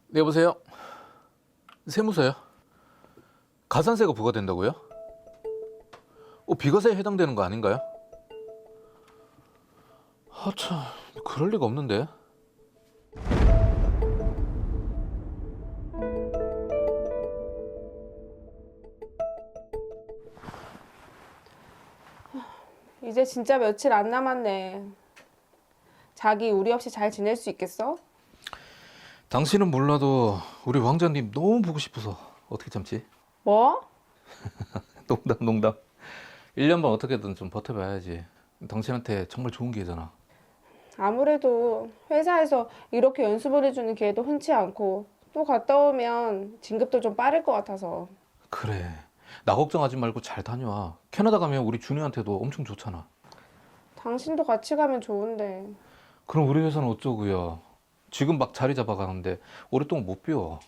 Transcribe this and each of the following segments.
네, 여보세요? 세무서요? 가산세가 부과된다고요? 비과세에 해당되는 거 아닌가요? 참, 그럴 리가 없는데. 이제 진짜 며칠 안 남았네. 자기 우리 없이 잘 지낼 수 있겠어? 당신은 몰라도 우리 왕자님 너무 보고 싶어서 어떻게 참지? 뭐? 농담. 1년 반 어떻게든 좀 버텨봐야지. 당신한테 정말 좋은 기회잖아. 아무래도 회사에서 이렇게 연수 보내주는 기회도 흔치 않고 또 갔다 오면 진급도 좀 빠를 것 같아서. 그래. 나 걱정하지 말고 잘 다녀와. 캐나다 가면 우리 준이한테도 엄청 좋잖아. 당신도 같이 가면 좋은데. 그럼 우리 회사는 어쩌고요? 지금 막 자리 잡아가는데 오랫동안 못 비워.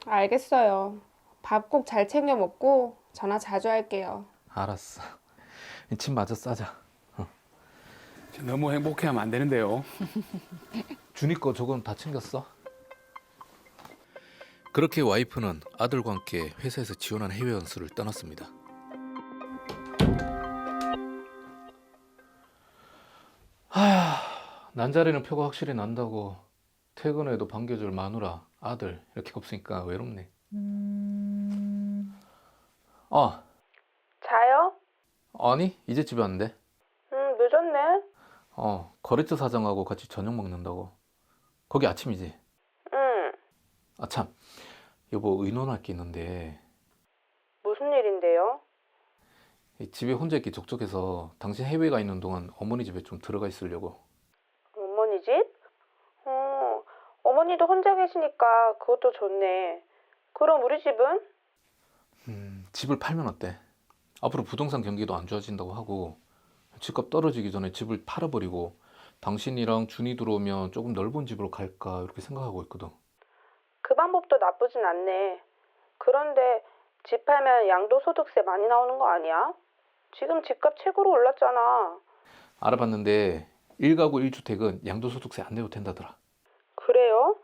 알겠어요. 밥 꼭 잘 챙겨 먹고 전화 자주 할게요. 알았어. 침 마저 싸자. 너무 행복해하면 안 되는데요. 준이 거 저건 다 챙겼어? 그렇게 와이프는 아들과 함께 회사에서 지원한 해외 연수를 떠났습니다. 난자리는 표가 확실히 난다고 퇴근해도 반겨줄 마누라, 아들 이렇게 없으니까 외롭네. 자요? 아니 이제 집에 왔는데. 늦었네. 거래처 사장하고 같이 저녁 먹는다고. 거기 아침이지? 응. 참 여보 의논할 게 있는데 무슨 일인데요? 이 집에 혼자 있기 적적해서 당신 해외에 가 있는 동안 어머니 집에 좀 들어가 있으려고. 어머니 집? 어머니도 혼자 계시니까 그것도 좋네. 그럼 우리 집은? 집을 팔면 어때? 앞으로 부동산 경기도 안 좋아진다고 하고 집값 떨어지기 전에 집을 팔아버리고 당신이랑 준이 들어오면 조금 넓은 집으로 갈까 이렇게 생각하고 있거든. 그 방법도 나쁘진 않네. 그런데 집 팔면 양도소득세 많이 나오는 거 아니야? 지금 집값 최고로 올랐잖아. 알아봤는데 1가구 1주택은 양도소득세 안 내도 된다더라. 그래요?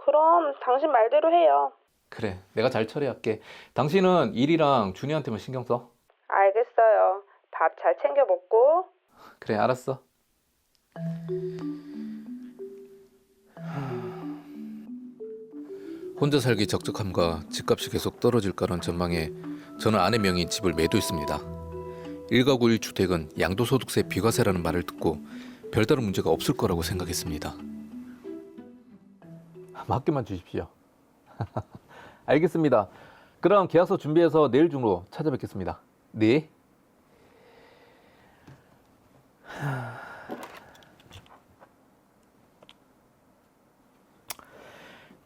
그럼 당신 말대로 해요. 그래, 내가 잘 처리할게. 당신은 일이랑 준이한테만 신경 써. 알겠어요. 밥 잘 챙겨 먹고. 그래, 알았어. 혼자 살기 적적함과 집값이 계속 떨어질 거란 전망에 저는 아내 명의의 집을 매도했습니다. 1가구 1주택은 양도소득세 비과세라는 말을 듣고 별다른 문제가 없을 거라고 생각했습니다. 맡겨만 주십시오. 알겠습니다. 그럼 계약서 준비해서 내일 중으로 찾아뵙겠습니다. 네.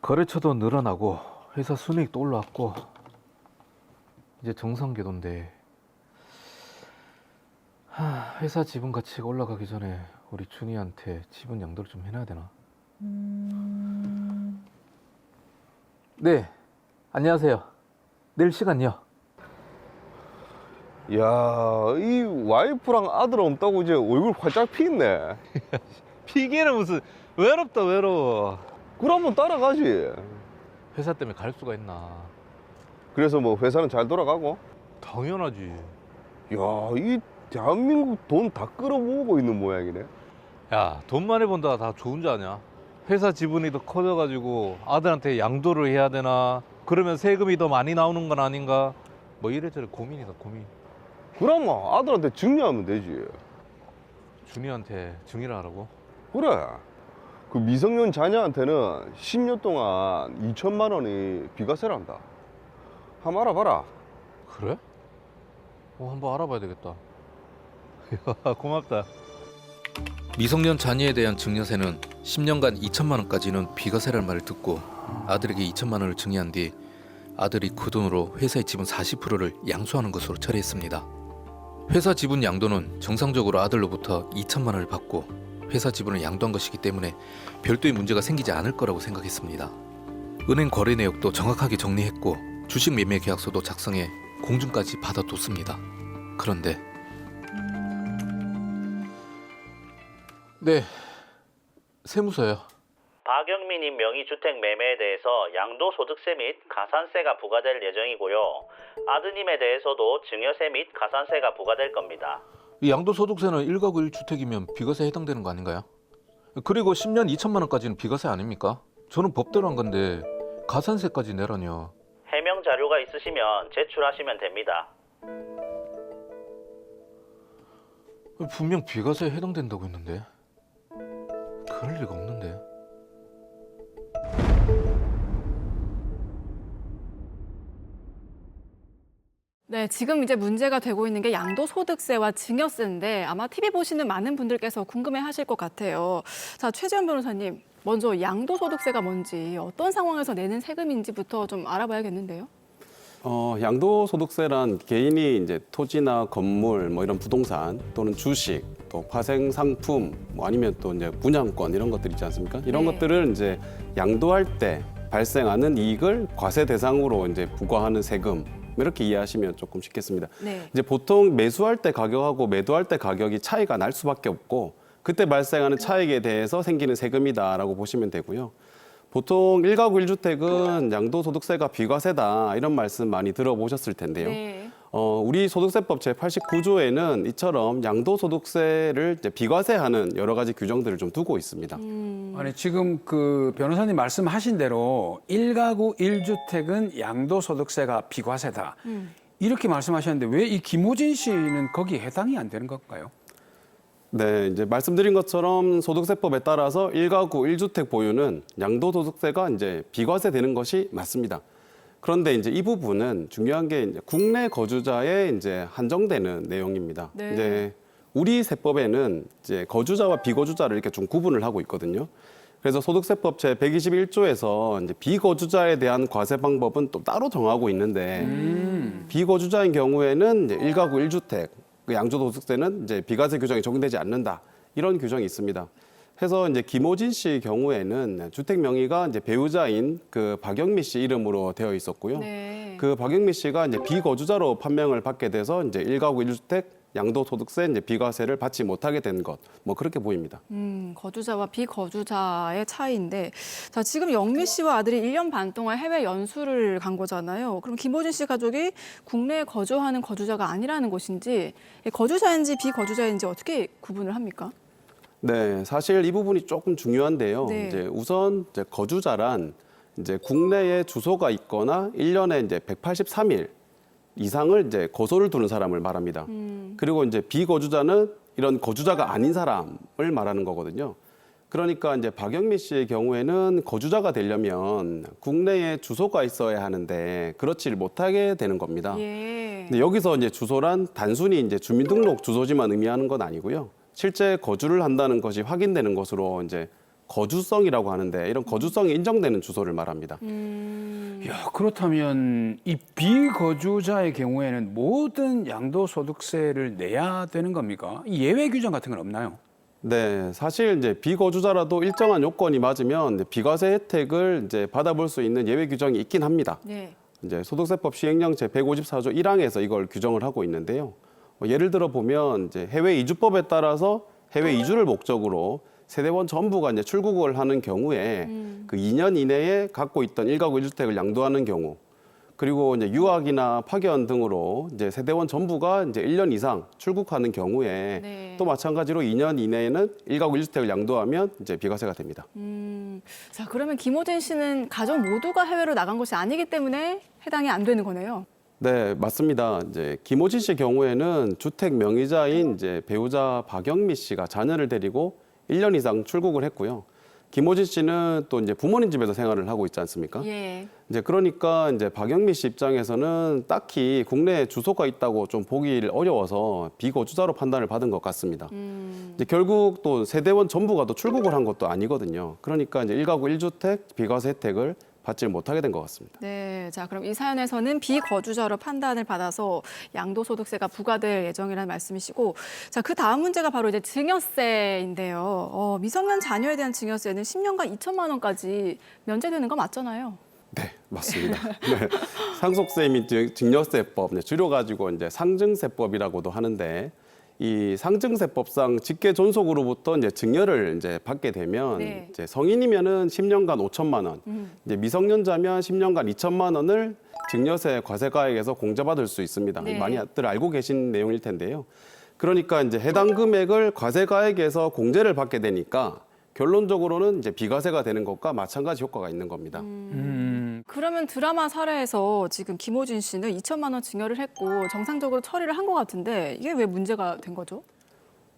거래처도 늘어나고 회사 순이익도 올라왔고 이제 정상궤도인데 회사 지분 가치가 올라가기 전에 우리 준이한테 지분 양도를 좀 해놔야 되나? 네, 안녕하세요. 내일 시간요? 야, 이 와이프랑 아들 없다고 이제 얼굴 활짝 피있네. 피기는 무슨 외롭다 외로워. 그러면 따라가지. 회사 때문에 갈 수가 있나? 그래서 뭐 회사는 잘 돌아가고? 당연하지. 야, 이 대한민국 돈 다 끌어모으고 있는 모양이네. 야, 돈 많이 번다 다 좋은 줄 아냐? 회사 지분이 더 커져가지고 아들한테 양도를 해야 되나? 그러면 세금이 더 많이 나오는 건 아닌가? 뭐 이래저래 고민이다 고민. 그러면 아들한테 증여하면 되지. 준이한테 증여를 하라고? 그래. 그 미성년 자녀한테는 10년 동안 2천만 원이 비과세란다. 한번 알아봐라. 그래? 한번 알아봐야 되겠다. 고맙다. 미성년 자녀에 대한 증여세는 10년간 2천만 원까지는 비과세라는 말을 듣고 아들에게 2천만 원을 증여한 뒤 아들이 그 돈으로 회사의 지분 40%를 양수하는 것으로 처리했습니다. 회사 지분 양도는 정상적으로 아들로부터 2천만 원을 받고 회사 지분을 양도한 것이기 때문에 별도의 문제가 생기지 않을 거라고 생각했습니다. 은행 거래 내역도 정확하게 정리했고 주식 매매 계약서도 작성해 공증까지 받아뒀습니다. 그런데 네, 세무서요. 박영민님 명의 주택 매매에 대해서 양도소득세 및 가산세가 부과될 예정이고요. 아드님에 대해서도 증여세 및 가산세가 부과될 겁니다. 이 양도소득세는 1가구 1주택이면 비과세에 해당되는 거 아닌가요? 그리고 10년 2천만 원까지는 비과세 아닙니까? 저는 법대로 한 건데 가산세까지 내라뇨. 해명 자료가 있으시면 제출하시면 됩니다. 분명 비과세에 해당된다고 했는데 그럴 리가 없는데. 네, 지금 이제 문제가 되고 있는 게 양도소득세와 증여세인데 아마 TV 보시는 많은 분들께서 궁금해하실 것 같아요. 자, 최지원 변호사님, 먼저 양도소득세가 뭔지 어떤 상황에서 내는 세금인지부터 좀 알아봐야겠는데요. 양도소득세란 개인이 이제 토지나 건물, 뭐 이런 부동산 또는 주식, 또 파생 상품, 뭐 아니면 또 이제 분양권 이런 것들 있지 않습니까? 이런 네. 것들을 이제 양도할 때 발생하는 이익을 과세 대상으로 이제 부과하는 세금. 이렇게 이해하시면 조금 쉽겠습니다. 네. 이제 보통 매수할 때 가격하고 매도할 때 가격이 차이가 날 수밖에 없고 그때 발생하는 차익에 대해서 생기는 세금이다라고 보시면 되고요. 보통 1가구 1주택은 양도소득세가 비과세다 이런 말씀 많이 들어보셨을 텐데요. 네. 우리 소득세법 제89조에는 이처럼 양도소득세를 이제 비과세하는 여러 가지 규정들을 좀 두고 있습니다. 아니 지금 그 변호사님 말씀하신 대로 1가구 1주택은 양도소득세가 비과세다. 이렇게 말씀하셨는데 왜 이 김호진 씨는 거기에 해당이 안 되는 건가요? 네, 이제 말씀드린 것처럼 소득세법에 따라서 1가구 1주택 보유는 양도소득세가 이제 비과세 되는 것이 맞습니다. 그런데 이제 이 부분은 중요한 게 이제 국내 거주자에 이제 한정되는 내용입니다. 네. 이제 우리 세법에는 이제 거주자와 비거주자를 이렇게 좀 구분을 하고 있거든요. 그래서 소득세법 제 121조에서 이제 비거주자에 대한 과세 방법은 또 따로 정하고 있는데 비거주자인 경우에는 이제 1가구 1주택 그 양도소득세는 이제 비과세 규정이 적용되지 않는다 이런 규정이 있습니다. 해서 이제 김호진 씨 경우에는 주택 명의가 이제 배우자인 그 박영미 씨 이름으로 되어 있었고요. 네. 그 박영미 씨가 이제 비거주자로 판명을 받게 돼서 이제 1가구 1주택 양도소득세 이제 비과세를 받지 못하게 된 것, 뭐 그렇게 보입니다. 거주자와 비거주자의 차이인데, 자, 지금 영미 씨와 아들이 1년 반 동안 해외 연수를 간 거잖아요. 그럼 김호진 씨 가족이 국내에 거주하는 거주자가 아니라는 것인지, 거주자인지 비거주자인지 어떻게 구분을 합니까? 네, 사실 이 부분이 조금 중요한데요. 네. 이제 우선 이제 거주자란 이제 국내에 주소가 있거나 1년에 이제 183일 이상을 이제 거소를 두는 사람을 말합니다. 그리고 이제 비거주자는 이런 거주자가 아닌 사람을 말하는 거거든요. 그러니까 이제 박영미 씨의 경우에는 거주자가 되려면 국내에 주소가 있어야 하는데 그렇지를 못하게 되는 겁니다. 예. 근데 여기서 이제 주소란 단순히 이제 주민등록 주소지만 의미하는 건 아니고요. 실제 거주를 한다는 것이 확인되는 것으로 이제 거주성이라고 하는데 이런 거주성이 인정되는 주소를 말합니다. 야, 그렇다면 이 비거주자의 경우에는 모든 양도소득세를 내야 되는 겁니까? 이 예외 규정 같은 건 없나요? 네, 사실 이제 비거주자라도 일정한 요건이 맞으면 이제 비과세 혜택을 이제 받아볼 수 있는 예외 규정이 있긴 합니다. 네. 이제 소득세법 시행령 제 154조 1항에서 이걸 규정을 하고 있는데요. 예를 들어 보면 이제 해외 이주법에 따라서 해외 이주를 목적으로 세대원 전부가 이제 출국을 하는 경우에 그 2년 이내에 갖고 있던 1가구 1주택을 양도하는 경우, 그리고 이제 유학이나 파견 등으로 이제 세대원 전부가 이제 1년 이상 출국하는 경우에 네. 또 마찬가지로 2년 이내에는 1가구 1주택을 양도하면 이제 비과세가 됩니다. 자, 그러면 김호진 씨는 가족 모두가 해외로 나간 것이 아니기 때문에 해당이 안 되는 거네요. 네, 맞습니다. 이제 김호진 씨 경우에는 주택 명의자인 이제 배우자 박영미 씨가 자녀를 데리고 1년 이상 출국을 했고요. 김호진 씨는 또 이제 부모님 집에서 생활을 하고 있지 않습니까? 예. 이제 그러니까 이제 박영미 씨 입장에서는 딱히 국내에 주소가 있다고 좀 보기 어려워서 비거주자로 판단을 받은 것 같습니다. 이제 결국 또 세대원 전부가 또 출국을 한 것도 아니거든요. 그러니까 이제 1가구 1주택 비과세 혜택을 받지 못하게 된 것 같습니다. 네, 자 그럼 이 사연에서는 비거주자로 판단을 받아서 양도소득세가 부과될 예정이라는 말씀이시고, 자 그 다음 문제가 바로 이제 증여세인데요. 미성년 자녀에 대한 증여세는 10년간 2천만 원까지 면제되는 거 맞잖아요. 네, 맞습니다. 네. 상속세 및 증여세법, 줄여가지고 이제 상증세법이라고도 하는데 이 상증세법상 직계 존속으로부터 이제 증여를 이제 받게 되면 네. 이제 성인이면은 10년간 5천만 원, 이제 미성년자면 10년간 2천만 원을 증여세 과세가액에서 공제받을 수 있습니다. 네. 많이들 알고 계신 내용일 텐데요. 그러니까 이제 해당 금액을 과세가액에서 공제를 받게 되니까 결론적으로는 이제 비과세가 되는 것과 마찬가지 효과가 있는 겁니다. 그러면 드라마 사례에서 지금 김호진 씨는 2천만 원 증여를 했고 정상적으로 처리를 한 것 같은데 이게 왜 문제가 된 거죠?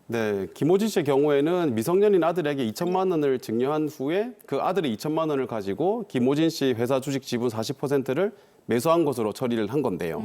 네, 김호진 씨의 경우에는 미성년인 아들에게 2천만 원을 증여한 후에 그 아들이 2천만 원을 가지고 김호진 씨 회사 주식 지분 40%를 매수한 것으로 처리를 한 건데요.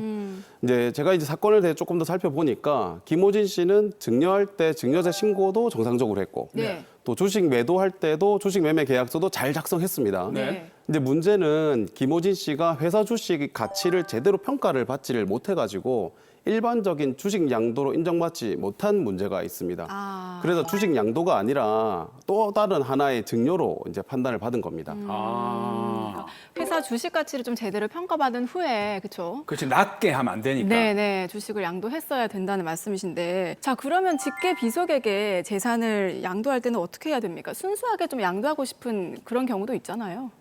이제 제가 이제 사건을 대해 조금 더 살펴보니까 김호진 씨는 증여할 때 증여세 신고도 정상적으로 했고 네. 또 주식 매도할 때도 주식 매매 계약서도 잘 작성했습니다. 네. 근데 문제는 김호진 씨가 회사 주식 가치를 제대로 평가를 받지를 못해가지고 일반적인 주식 양도로 인정받지 못한 문제가 있습니다. 아. 그래서 주식 양도가 아니라 또 다른 하나의 증여로 이제 판단을 받은 겁니다. 아, 회사 주식 가치를 좀 제대로 평가받은 후에 그렇죠? 그렇지 낮게 하면 안 되니까. 네네 주식을 양도했어야 된다는 말씀이신데 자 그러면 직계 비속에게 재산을 양도할 때는 어떻게 해야 됩니까? 순수하게 좀 양도하고 싶은 그런 경우도 있잖아요.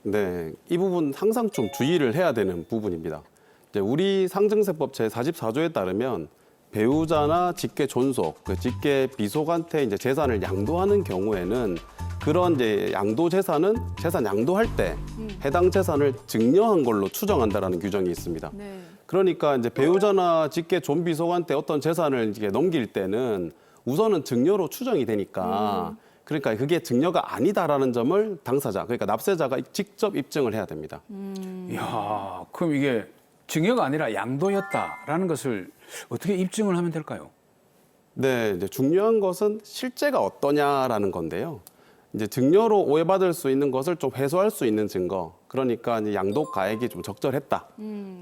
네, 이 부분 항상 좀 주의를 해야 되는 부분입니다. 이제 우리 상증세법 제44조에 따르면 배우자나 직계 존속, 그 직계 비속한테 이제 재산을 양도하는 경우에는 그런 이제 양도 재산은 재산 양도할 때 해당 재산을 증여한 걸로 추정한다라는 규정이 있습니다. 네. 그러니까 이제 배우자나 직계 존비속한테 어떤 재산을 이제 넘길 때는 우선은 증여로 추정이 되니까 그러니까 그게 증여가 아니다라는 점을 당사자, 그러니까 납세자가 직접 입증을 해야 됩니다. 이야, 그럼 이게 증여가 아니라 양도였다라는 것을 어떻게 입증을 하면 될까요? 네, 이제 중요한 것은 실제가 어떠냐라는 건데요. 이제 증여로 오해받을 수 있는 것을 좀 해소할 수 있는 증거. 그러니까 이제 양도 가액이 좀 적절했다.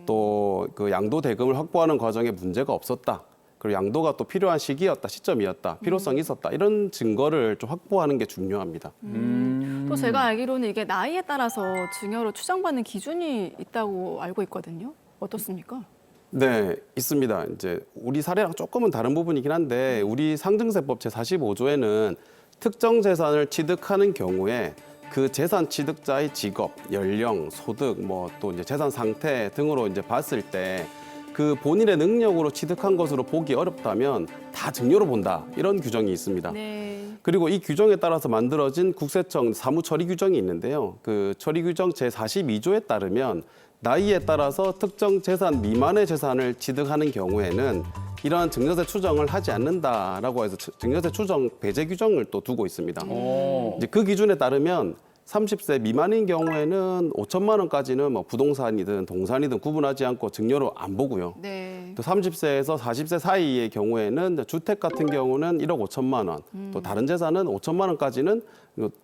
또 그 양도 대금을 확보하는 과정에 문제가 없었다. 그리고 양도가 또 필요한 시기였다, 시점이었다, 필요성이 있었다. 이런 증거를 좀 확보하는 게 중요합니다. 또 제가 알기로는 이게 나이에 따라서 증여로 추정받는 기준이 있다고 알고 있거든요. 어떻습니까? 네, 있습니다. 이제 우리 사례랑 조금은 다른 부분이긴 한데 우리 상증세법 제45조에는 특정 재산을 취득하는 경우에 그 재산 취득자의 직업, 연령, 소득, 뭐 또 이제 재산 상태 등으로 이제 봤을 때 그 본인의 능력으로 취득한 것으로 보기 어렵다면 다 증여로 본다. 이런 규정이 있습니다. 네. 그리고 이 규정에 따라서 만들어진 국세청 사무처리 규정이 있는데요. 그 처리 규정 제42조에 따르면 나이에 따라서 특정 재산 미만의 재산을 취득하는 경우에는 이러한 증여세 추정을 하지 않는다라고 해서 증여세 추정 배제 규정을 또 두고 있습니다. 오. 이제 그 기준에 따르면 30세 미만인 경우에는 5천만 원까지는 뭐 부동산이든 동산이든 구분하지 않고 증여로 안 보고요. 네. 또 30세에서 40세 사이의 경우에는 주택 같은 경우는 1억 5천만 원, 또 다른 재산은 5천만 원까지는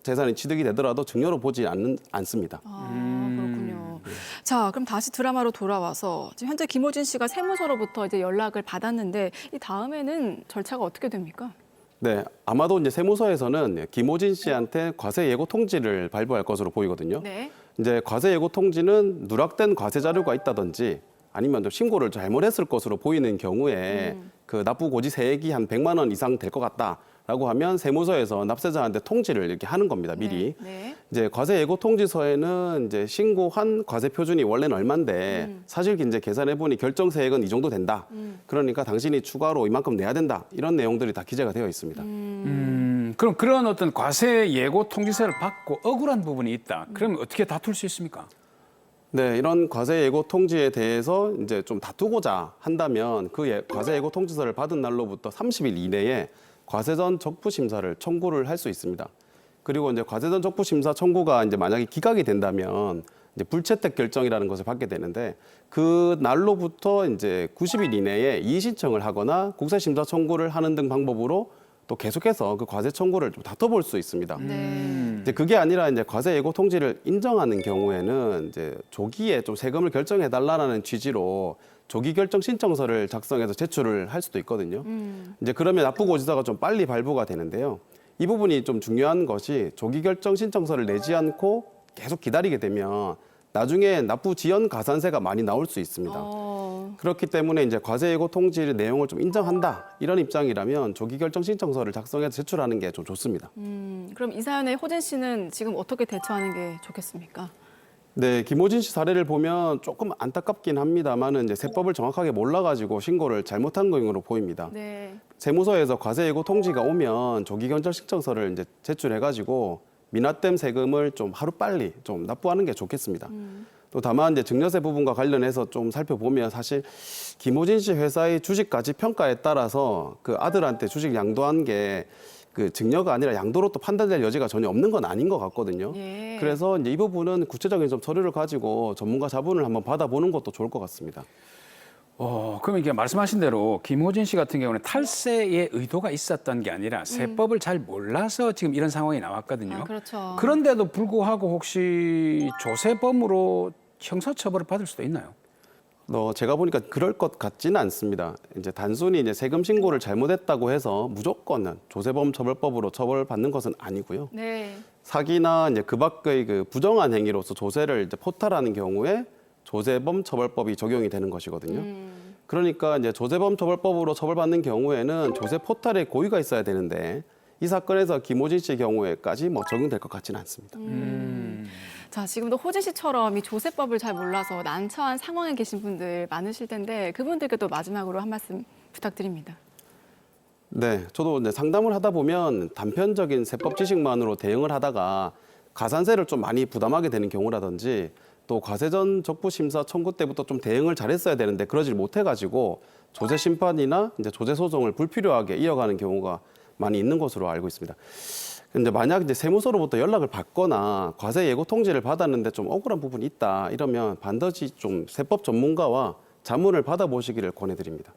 재산이 취득이 되더라도 증여로 보지 않습니다. 아, 그렇군요. 자, 그럼 다시 드라마로 돌아와서 지금 현재 김호진 씨가 세무서로부터 이제 연락을 받았는데 이 다음에는 절차가 어떻게 됩니까? 네, 아마도 이제 세무서에서는 김호진 씨한테 과세 예고 통지를 발부할 것으로 보이거든요. 네. 이제 과세 예고 통지는 누락된 과세 자료가 있다든지 아니면 좀 신고를 잘못했을 것으로 보이는 경우에 그 납부 고지 세액이 한 100만 원 이상 될 것 같다라고 하면 세무서에서 납세자한테 통지를 이렇게 하는 겁니다. 미리. 네. 이제 과세 예고 통지서에는 이제 신고한 과세 표준이 원래는 얼마인데 사실 이제 계산해 보니 결정 세액은 이 정도 된다. 그러니까 당신이 추가로 이만큼 내야 된다. 이런 내용들이 다 기재가 되어 있습니다. 그럼 그런 어떤 과세 예고 통지서를 받고 억울한 부분이 있다. 그러면 어떻게 다툴 수 있습니까? 네, 이런 과세 예고 통지에 대해서 이제 좀 다투고자 한다면 그 과세 예고 통지서를 받은 날로부터 30일 이내에 과세전 적부 심사를 청구를 할 수 있습니다. 그리고 이제 과세전 적부 심사 청구가 이제 만약에 기각이 된다면 이제 불채택 결정이라는 것을 받게 되는데 그 날로부터 이제 90일 이내에 이의 신청을 하거나 국세 심사 청구를 하는 등 방법으로 또 계속해서 그 과세 청구를 좀 다퉈볼 수 있습니다. 이제 그게 아니라 이제 과세 예고 통지를 인정하는 경우에는 이제 조기에 좀 세금을 결정해 달라는 취지로 조기 결정 신청서를 작성해서 제출을 할 수도 있거든요. 이제 그러면 납부고지서가 좀 빨리 발부가 되는데요. 이 부분이 좀 중요한 것이 조기 결정 신청서를 내지 않고 계속 기다리게 되면 나중에 납부 지연 가산세가 많이 나올 수 있습니다. 그렇기 때문에 이제 과세 예고 통지의 내용을 좀 인정한다 이런 입장이라면 조기 결정 신청서를 작성해서 제출하는 게 좀 좋습니다. 그럼 이 사연에 호진 씨는 지금 어떻게 대처하는 게 좋겠습니까? 네, 김호진 씨 사례를 보면 조금 안타깝긴 합니다만은 이제 세법을 정확하게 몰라가지고 신고를 잘못한 것으로 보입니다. 네. 세무서에서 과세 예고 통지가 오면 조기 결정 신청서를 이제 제출해가지고 미납된 세금을 좀 하루 빨리 좀 납부하는 게 좋겠습니다. 또 다만 이제 증여세 부분과 관련해서 좀 살펴보면 사실 김호진 씨 회사의 주식 가치 평가에 따라서 그 아들한테 주식 양도한 게 그 증여가 아니라 양도로 또 판단될 여지가 전혀 없는 건 아닌 것 같거든요. 예. 그래서 이제 이 부분은 구체적인 좀 서류를 가지고 전문가 자문을 한번 받아보는 것도 좋을 것 같습니다. 그럼 이게 말씀하신 대로 김호진 씨 같은 경우는 탈세의 의도가 있었던 게 아니라 세법을 잘 몰라서 지금 이런 상황이 나왔거든요. 아, 그렇죠. 그런데도 불구하고 혹시 조세범으로 형사처벌을 받을 수도 있나요? 제가 보니까 그럴 것 같지는 않습니다. 이제 단순히 이제 세금 신고를 잘못했다고 해서 무조건 조세범 처벌법으로 처벌받는 것은 아니고요. 네. 사기나 이제 그 밖의 그 부정한 행위로서 조세를 이제 포탈하는 경우에 조세범 처벌법이 적용이 되는 것이거든요. 그러니까 이제 조세범 처벌법으로 처벌받는 경우에는 조세 포탈의 고의가 있어야 되는데 이 사건에서 김호진 씨의 경우에까지 뭐 적용될 것 같지는 않습니다. 자, 지금도 호진 씨처럼 이 조세법을 잘 몰라서 난처한 상황에 계신 분들 많으실 텐데 그분들께도 마지막으로 한 말씀 부탁드립니다. 네, 저도 이제 상담을 하다 보면 단편적인 세법 지식만으로 대응을 하다가 가산세를 좀 많이 부담하게 되는 경우라든지 또 과세전 적부심사 청구 때부터 좀 대응을 잘했어야 되는데 그러질 못해가지고 조세 심판이나 이제 조세 소송을 불필요하게 이어가는 경우가 많이 있는 것으로 알고 있습니다. 근데 만약 이제 세무서로부터 연락을 받거나 과세 예고 통지를 받았는데 좀 억울한 부분이 있다 이러면 반드시 좀 세법 전문가와 자문을 받아보시기를 권해드립니다.